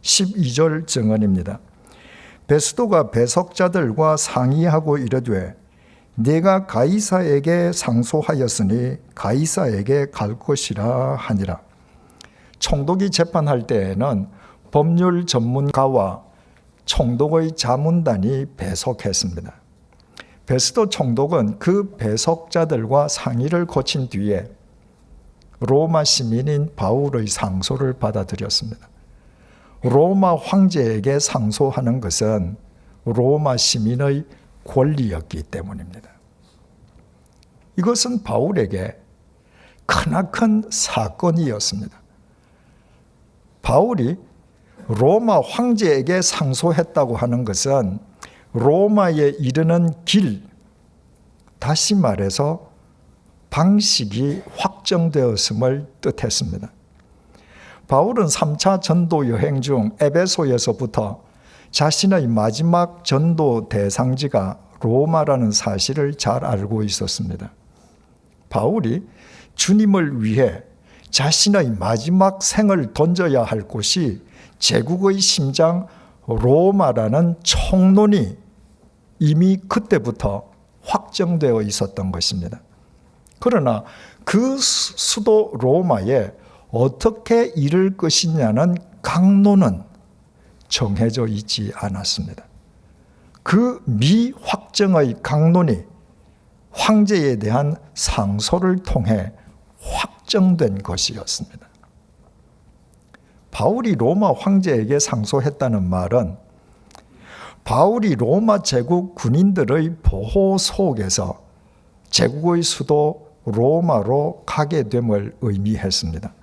12절 증언입니다. 베스도가 배석자들과 상의하고 이르되 내가 가이사에게 상소하였으니 가이사에게 갈 것이라 하니라. 총독이 재판할 때에는 법률 전문가와 총독의 자문단이 배석했습니다. 베스도 총독은 그 배석자들과 상의를 거친 뒤에 로마 시민인 바울의 상소를 받아들였습니다. 로마 황제에게 상소하는 것은 로마 시민의 권리였기 때문입니다. 이것은 바울에게 크나큰 사건이었습니다. 바울이 로마 황제에게 상소했다고 하는 것은 로마에 이르는 길, 다시 말해서 방식이 확정되었음을 뜻했습니다. 바울은 3차 전도 여행 중 에베소에서부터 자신의 마지막 전도 대상지가 로마라는 사실을 잘 알고 있었습니다. 바울이 주님을 위해 자신의 마지막 생을 던져야 할 곳이 제국의 심장 로마라는 총론이 이미 그때부터 확정되어 있었던 것입니다. 그러나 그 수도 로마에 어떻게 이를 것이냐는 강론은 정해져 있지 않았습니다. 그 미확정의 강론이 황제에 대한 상소를 통해 확정된 것이었습니다. 바울이 로마 황제에게 상소했다는 말은 바울이 로마 제국 군인들의 보호 속에서 제국의 수도 로마로 가게 됨을 의미했습니다.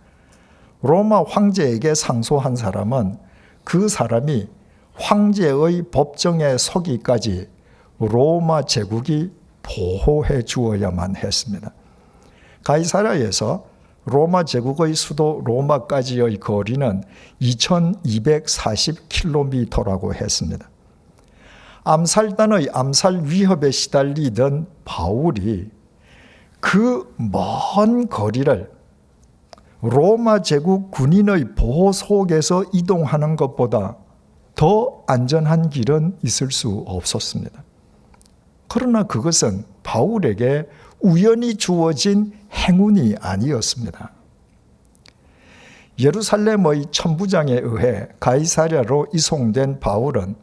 로마 황제에게 상소한 사람은 그 사람이 황제의 법정에 서기까지 로마 제국이 보호해 주어야만 했습니다. 가이사랴에서 로마 제국의 수도 로마까지의 거리는 2240km라고 했습니다. 암살단의 암살 위협에 시달리던 바울이 그 먼 거리를 로마 제국 군인의 보호 속에서 이동하는 것보다 더 안전한 길은 있을 수 없었습니다. 그러나 그것은 바울에게 우연히 주어진 행운이 아니었습니다. 예루살렘의 천부장에 의해 가이사랴로 이송된 바울은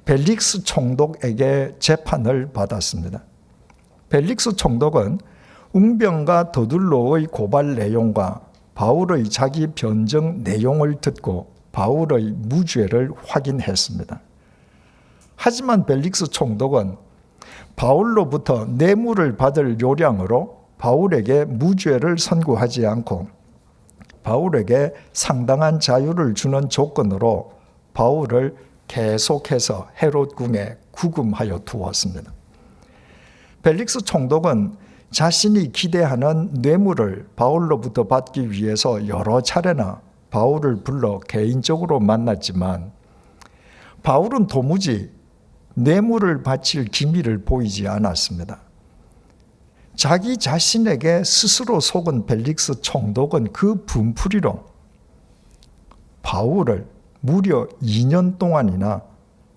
벨릭스 총독에게 재판을 받았습니다. 벨릭스 총독은 웅병과 더둘로의 고발 내용과 바울의 자기 변정 내용을 듣고 바울의 무죄를 확인했습니다. 하지만 벨릭스 총독은 바울로부터 뇌물을 받을 요량으로 바울에게 무죄를 선고하지 않고 바울에게 상당한 자유를 주는 조건으로 바울을 계속해서 헤롯 궁에 구금하여 두었습니다. 벨릭스 총독은 자신이 기대하는 뇌물을 바울로부터 받기 위해서 여러 차례나 바울을 불러 개인적으로 만났지만 바울은 도무지 뇌물을 바칠 기미를 보이지 않았습니다. 자기 자신에게 스스로 속은 벨릭스 총독은 그 분풀이로 바울을 무려 2년 동안이나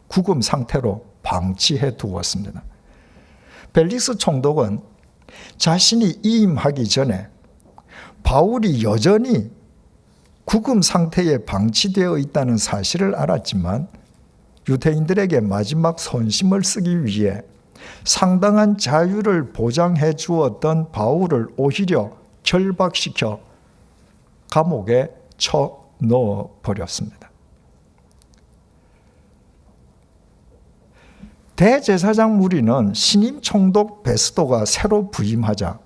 구금 상태로 방치해 두었습니다. 벨릭스 총독은 자신이 이임하기 전에 바울이 여전히 구금 상태에 방치되어 있다는 사실을 알았지만 유대인들에게 마지막 선심을 쓰기 위해 상당한 자유를 보장해 주었던 바울을 오히려 결박시켜 감옥에 쳐넣어 버렸습니다. 대제사장 무리는 신임 총독 베스도가 새로 부임하자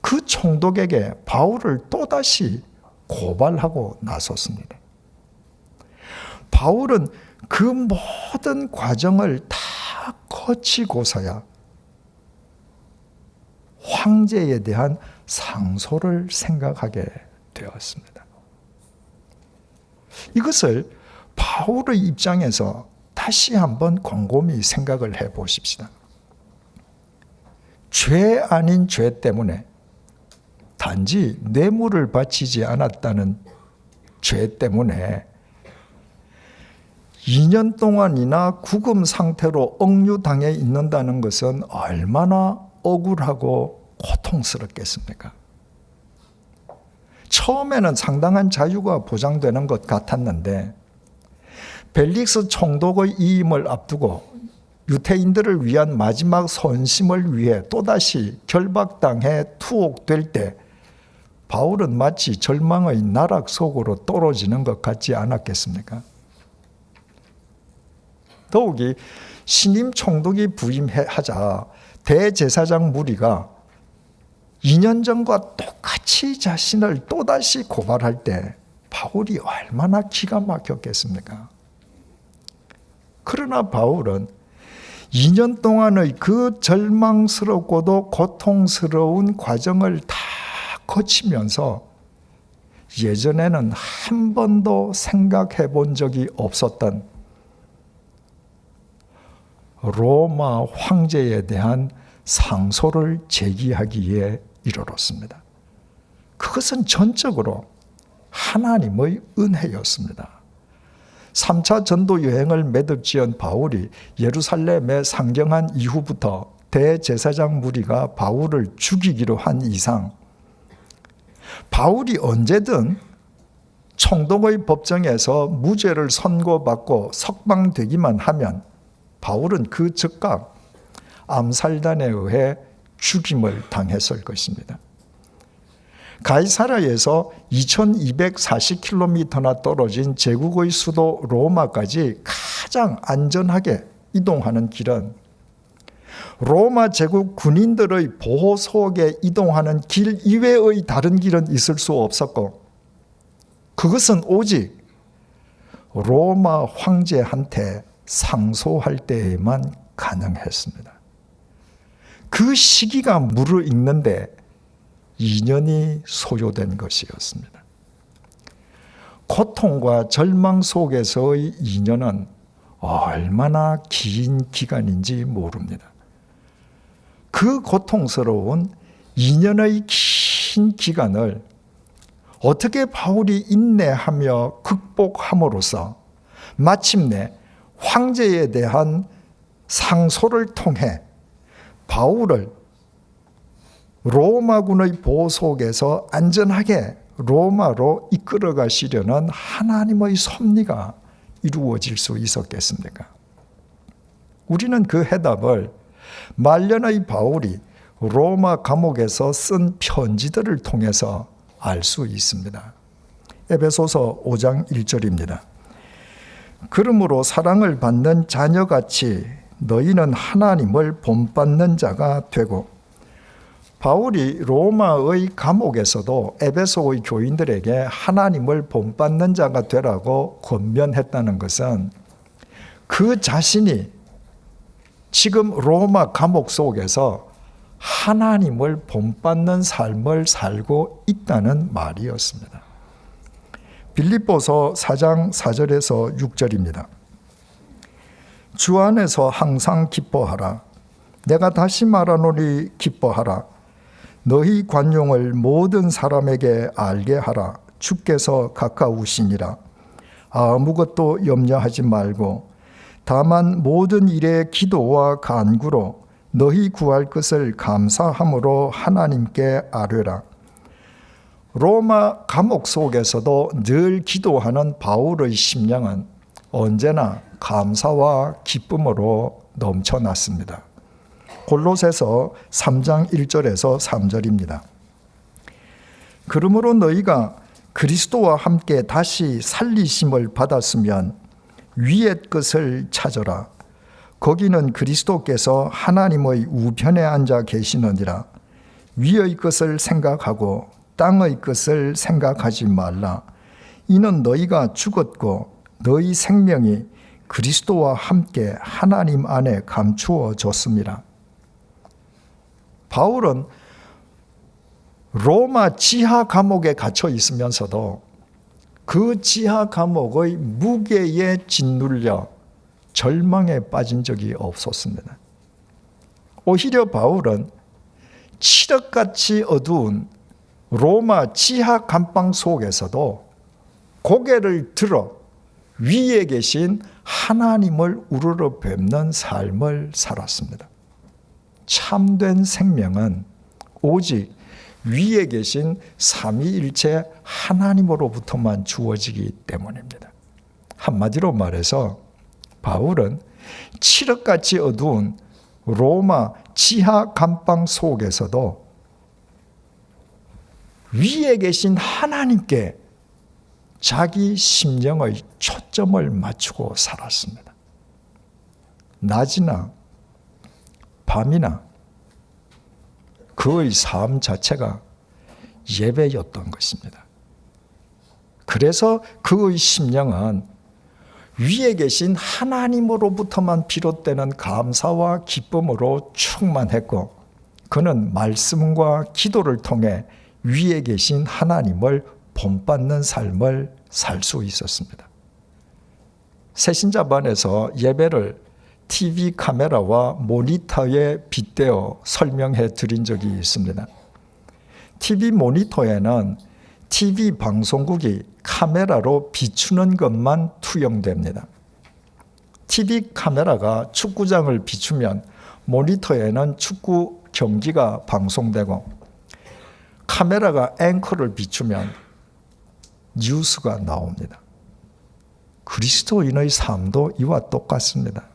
그 총독에게 바울을 또다시 고발하고 나섰습니다. 바울은 그 모든 과정을 다 거치고서야 황제에 대한 상소를 생각하게 되었습니다. 이것을 바울의 입장에서 다시 한번 곰곰이 생각을 해 보십시다. 죄 아닌 죄 때문에 단지 뇌물을 바치지 않았다는 죄 때문에 2년 동안이나 구금 상태로 억류당해 있는다는 것은 얼마나 억울하고 고통스럽겠습니까? 처음에는 상당한 자유가 보장되는 것 같았는데 벨릭스 총독의 이임을 앞두고 유태인들을 위한 마지막 선심을 위해 또다시 결박당해 투옥될 때 바울은 마치 절망의 나락 속으로 떨어지는 것 같지 않았겠습니까? 더욱이 신임 총독이 부임하자 대제사장 무리가 2년 전과 똑같이 자신을 또다시 고발할 때 바울이 얼마나 기가 막혔겠습니까? 그러나 바울은 2년 동안의 그 절망스럽고도 고통스러운 과정을 다 거치면서 예전에는 한 번도 생각해 본 적이 없었던 로마 황제에 대한 상소를 제기하기에 이르렀습니다. 그것은 전적으로 하나님의 은혜였습니다. 3차 전도 여행을 매듭지은 바울이 예루살렘에 상경한 이후부터 대제사장 무리가 바울을 죽이기로 한 이상 바울이 언제든 총독의 법정에서 무죄를 선고받고 석방되기만 하면 바울은 그 즉각 암살단에 의해 죽임을 당했을 것입니다. 가이사라에서 2240km나 떨어진 제국의 수도 로마까지 가장 안전하게 이동하는 길은 로마 제국 군인들의 보호 속에 이동하는 길 이외의 다른 길은 있을 수 없었고 그것은 오직 로마 황제한테 상소할 때에만 가능했습니다. 그 시기가 무르익는데 2년이 소요된 것이었습니다. 고통과 절망 속에서의 2년은 얼마나 긴 기간인지 모릅니다. 그 고통스러운 2년의 긴 기간을 어떻게 바울이 인내하며 극복함으로써 마침내 황제에 대한 상소를 통해 바울을 로마군의 보호 속에서 안전하게 로마로 이끌어 가시려는 하나님의 섭리가 이루어질 수 있었겠습니까? 우리는 그 해답을 말년의 바울이 로마 감옥에서 쓴 편지들을 통해서 알 수 있습니다. 에베소서 5장 1절입니다. 그러므로 사랑을 받는 자녀같이 너희는 하나님을 본받는 자가 되고 바울이 로마의 감옥에서도 에베소의 교인들에게 하나님을 본받는 자가 되라고 권면했다는 것은 그 자신이 지금 로마 감옥 속에서 하나님을 본받는 삶을 살고 있다는 말이었습니다. 빌립보서 4장 4절에서 6절입니다. 주 안에서 항상 기뻐하라. 내가 다시 말하노니 기뻐하라. 너희 관용을 모든 사람에게 알게 하라. 주께서 가까우시니라. 아무것도 염려하지 말고 다만 모든 일에 기도와 간구로 너희 구할 것을 감사함으로 하나님께 아뢰라. 로마 감옥 속에서도 늘 기도하는 바울의 심령은 언제나 감사와 기쁨으로 넘쳐났습니다. 골로새서 3장 1절에서 3절입니다. 그러므로 너희가 그리스도와 함께 다시 살리심을 받았으면 위의 것을 찾아라. 거기는 그리스도께서 하나님의 우편에 앉아 계시느니라. 위의 것을 생각하고 땅의 것을 생각하지 말라. 이는 너희가 죽었고 너희 생명이 그리스도와 함께 하나님 안에 감추어졌습니다. 바울은 로마 지하 감옥에 갇혀 있으면서도 그 지하 감옥의 무게에 짓눌려 절망에 빠진 적이 없었습니다. 오히려 바울은 칠흑같이 어두운 로마 지하 감방 속에서도 고개를 들어 위에 계신 하나님을 우러러 뵙는 삶을 살았습니다. 참된 생명은 오직 위에 계신 삼위일체 하나님으로부터만 주어지기 때문입니다. 한마디로 말해서 바울은 칠흑같이 어두운 로마 지하 감방 속에서도 위에 계신 하나님께 자기 심령의 초점을 맞추고 살았습니다. 낮이나 밤이나 그의 삶 자체가 예배였던 것입니다. 그래서 그의 심령은 위에 계신 하나님으로부터만 비롯되는 감사와 기쁨으로 충만했고, 그는 말씀과 기도를 통해 위에 계신 하나님을 본받는 삶을 살 수 있었습니다. 새신자반에서 예배를 TV 카메라와 모니터에 빗대어 설명해 드린 적이 있습니다. TV 모니터에는 TV 방송국이 카메라로 비추는 것만 투영됩니다. TV 카메라가 축구장을 비추면 모니터에는 축구 경기가 방송되고, 카메라가 앵커를 비추면 뉴스가 나옵니다. 그리스도인의 삶도 이와 똑같습니다.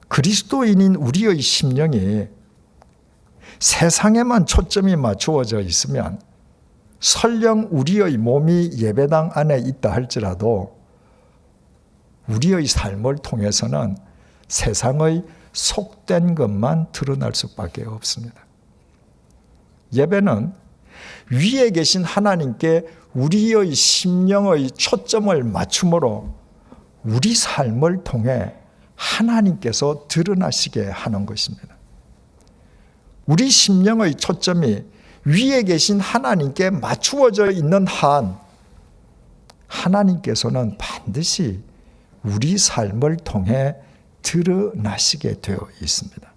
그리스도인인 우리의 심령이 세상에만 초점이 맞추어져 있으면 설령 우리의 몸이 예배당 안에 있다 할지라도 우리의 삶을 통해서는 세상의 속된 것만 드러날 수밖에 없습니다. 예배는 위에 계신 하나님께 우리의 심령의 초점을 맞춤으로 우리 삶을 통해 하나님께서 드러나시게 하는 것입니다. 우리 심령의 초점이 위에 계신 하나님께 맞추어져 있는 한 하나님께서는 반드시 우리 삶을 통해 드러나시게 되어 있습니다.